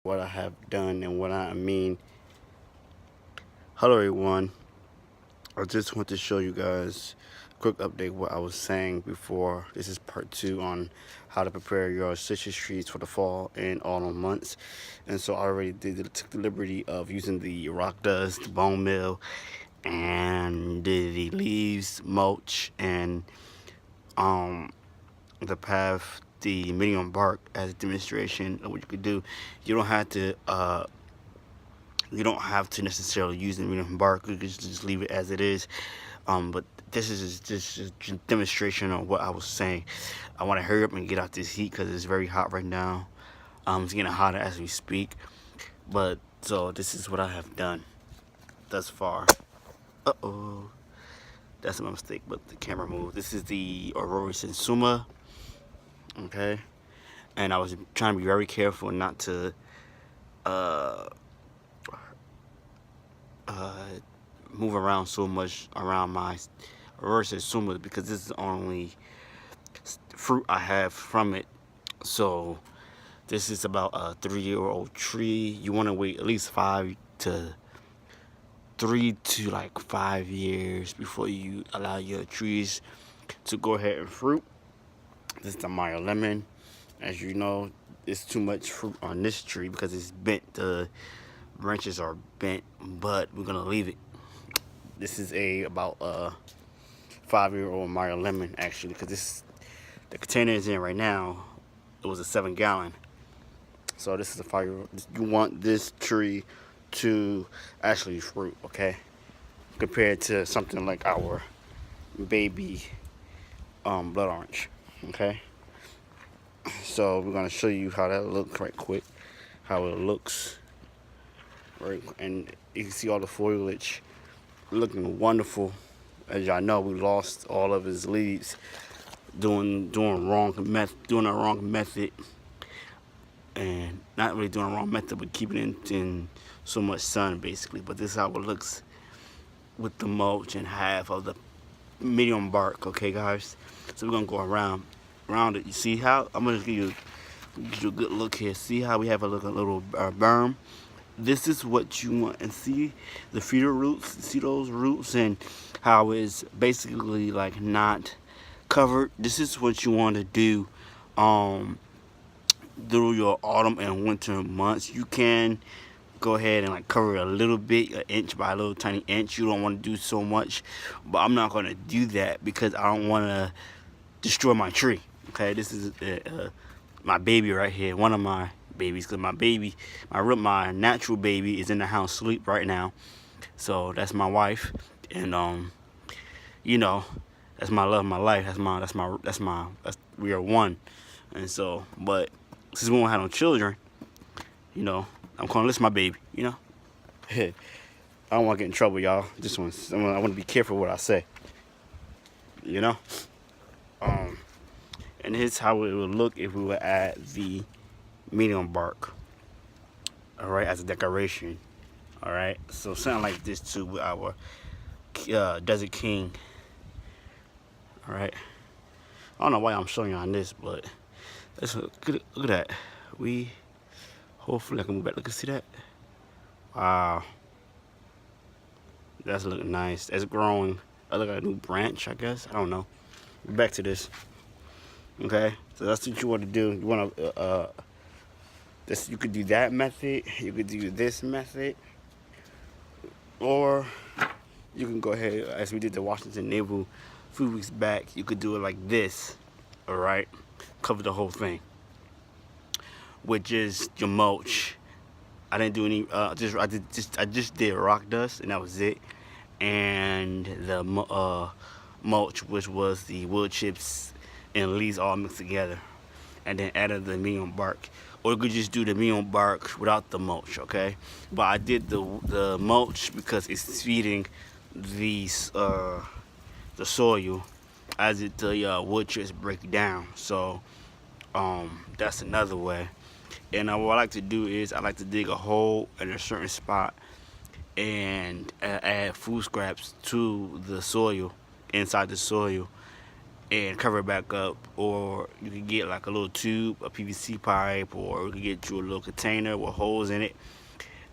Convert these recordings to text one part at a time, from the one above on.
what I have done and what I mean. Hello everyone. I just want to show you guys a quick update what I was saying before. This is part 2 on how to prepare your citrus trees for the fall and autumn months. And so I already took the liberty of using the rock dust, the bone meal, and the leaves, mulch, and um the path, the medium bark as a demonstration of what you could do. You don't have to necessarily use the medium bark. You can just leave it as it is. But this is just a demonstration of what I was saying. I want to hurry up and get out this heat because it's very hot right now. It's getting hotter as we speak. But so this is what I have done thus far. Uh-oh. That's my mistake, but the camera moved. This is the Aurora Sensuma. Okay. And I was trying to be very careful not to uh, move around so much around my Aurora Sensuma because this is the only fruit I have from it. So this is about a 3-year-old tree. You want to wait at least 3 to like 5 years before you allow your trees to go ahead and fruit. This is the Meyer lemon. As you know, it's too much fruit on this tree because it's bent. The branches are bent, but we're gonna leave it. This is about a 5-year-old Meyer lemon actually, because the container is in right now. It was a 7-gallon. So this is a 5-year-old. You want this tree to actually fruit, okay? Compared to something like our baby blood orange, okay? So we're gonna show you how that looks right quick, how it looks, right? And you can see all the foliage looking wonderful. As y'all know, we lost all of his leaves doing a wrong method, and not really doing a wrong method, but keeping it in so much sun basically. But this is how it looks with the mulch and half of the medium bark, okay guys? So we're gonna go around it. You see how I'm gonna give you a good look here. See how we have a little berm. This is what you want, and see the feeder roots. See those roots and how it's basically like not covered. This is what you want to do through your autumn and winter months. You can go ahead and like cover it a little bit, an inch by a little tiny inch. You don't want to do so much, but I'm not going to do that because I don't want to destroy my tree. Okay, this is my baby right here, one of my babies, because my natural baby is in the house asleep right now. So that's my wife, and you know, that's my love, my life. We are one. And so, but since we won't have no children, you know, I'm calling this my baby, you know. I don't want to get in trouble, y'all. I want to be careful what I say, you know. And here's how it would look if we would add the medium bark, all right, as a decoration. All right, so something like this too with our Desert King. All right, I don't know why I'm showing you on this, but look at that. Hopefully I can move back. Look, see that? Wow, that's looking nice. That's growing. I look like a new branch, I guess. I don't know. Back to this. Okay, so that's what you want to do. You want to you could do that method. You could do this method, or you can go ahead as we did the Washington Naval a few weeks back. You could do it like this. All right, cover the whole thing, which is your mulch. I didn't do any. I just did rock dust, and that was it. And the mulch, which was the wood chips and leaves all mixed together, and then added the medium bark. Or you could just do the medium bark without the mulch, okay? But I did the mulch because it's feeding the soil as the wood chips break down. So that's another way. And what I like to do is I like to dig a hole in a certain spot and add food scraps to the soil, inside the soil, and cover it back up, or you can get like a little tube, a PVC pipe, or you can get you a little container with holes in it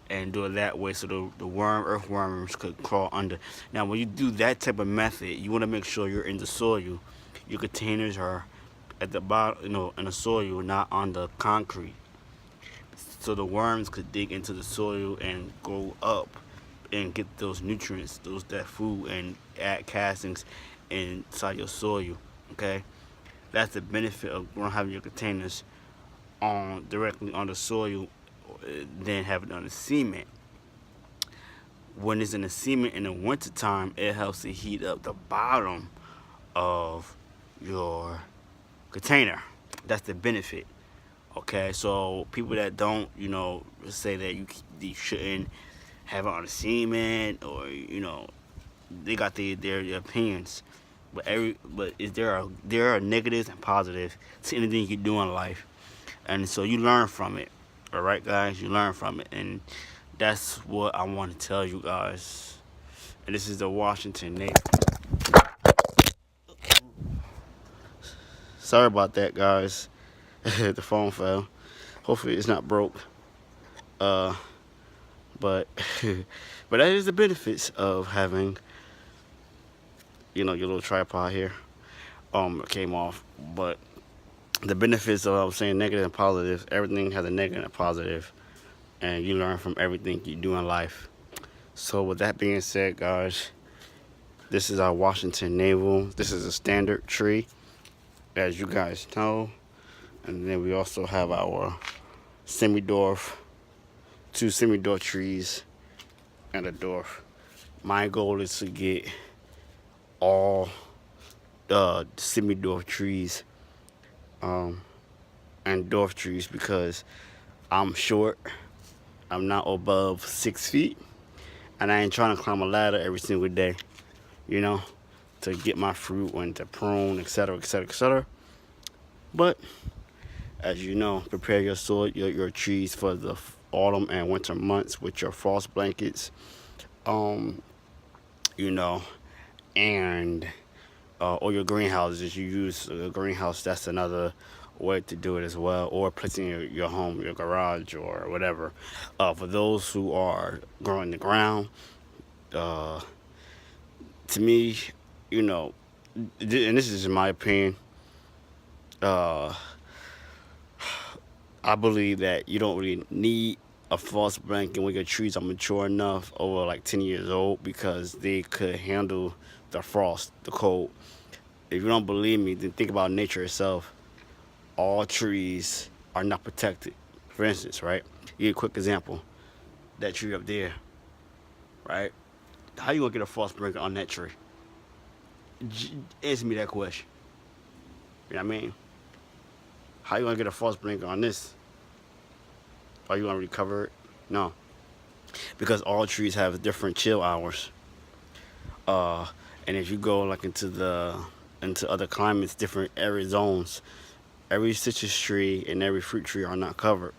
and do it that way so the earthworms could crawl under. Now, when you do that type of method, you want to make sure you're in the soil. Your containers are at the bottom, in the soil, not on the concrete. So the worms could dig into the soil and go up and get those nutrients, that food, and add castings inside your soil. Okay, that's the benefit of having your containers on directly on the soil than having it on the cement. When it's in the cement in the wintertime, it helps to heat up the bottom of your container. That's the benefit. Okay, so people that don't, say that you shouldn't have it on the cement, or they got their opinions. But there are negatives and positives to anything you do in life, and so you learn from it. All right, guys, you learn from it, and that's what I want to tell you guys. And this is the Washington Navy. Sorry about that, guys. The phone fell. Hopefully, it's not broke. But but that is the benefits of having your little tripod here. It came off, but the benefits of, I was saying, negative and positive. Everything has a negative and a positive, and you learn from everything you do in life. So with that being said, guys, this is our Washington Navel. This is a standard tree, as you guys know. And then we also have our semi-dwarf, 2 semi-dwarf trees, and a dwarf. My goal is to get all semi-dwarf trees and dwarf trees, because I'm short. I'm not above 6 feet, and I ain't trying to climb a ladder every single day, to get my fruit and to prune, etc., etc., etc. But as you know, prepare your soil, your trees for the autumn and winter months with your frost blankets, and or your greenhouses. You use a greenhouse. That's another way to do it as well, or placing your home, your garage, or whatever. For those who are growing the ground, to me, and this is my opinion, I believe that you don't really need a frost blanket when your trees are mature enough, over like 10 years old, because they could handle the frost, the cold. If you don't believe me, then think about nature itself. All trees are not protected. For instance, right? Give you a quick example. That tree up there, right? How you gonna get a frost blanket on that tree? Answer me that question. You know what I mean? How you gonna get a frost blanket on this? Are you gonna recover it? No, because all trees have different chill hours. And if you go like into other climates, different arid zones, every citrus tree and every fruit tree are not covered.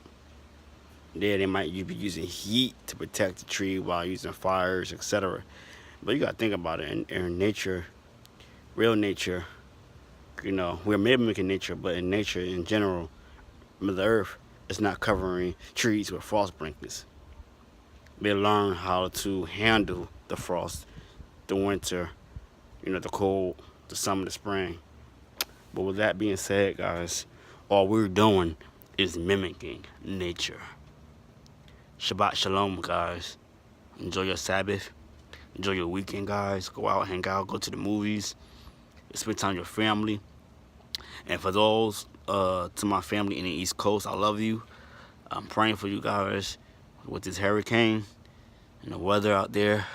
There, they might be using heat to protect the tree while using fires, etc. But you gotta think about it. In nature, real nature, we're mimicking nature, but in nature in general, Mother Earth is not covering trees with frost blankets. They learn how to handle the frost, the winter, the cold, the summer, the spring. But with that being said, guys, all we're doing is mimicking nature. Shabbat Shalom, guys. Enjoy your Sabbath. Enjoy your weekend, guys. Go out, hang out, go to the movies, spend time with your family. And for those to my family in the East Coast, I love you. I'm praying for you guys with this hurricane and the weather out there.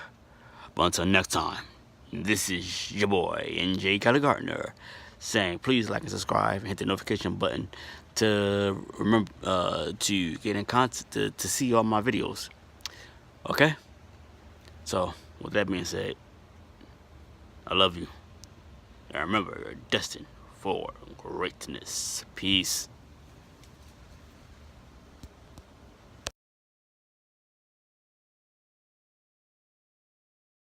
But until next time, this is your boy, NJ Kelly Gardner, saying please like and subscribe and hit the notification button to remember to get in contact to see all my videos. Okay? So, with that being said, I love you. And remember, you're destined for greatness. Peace.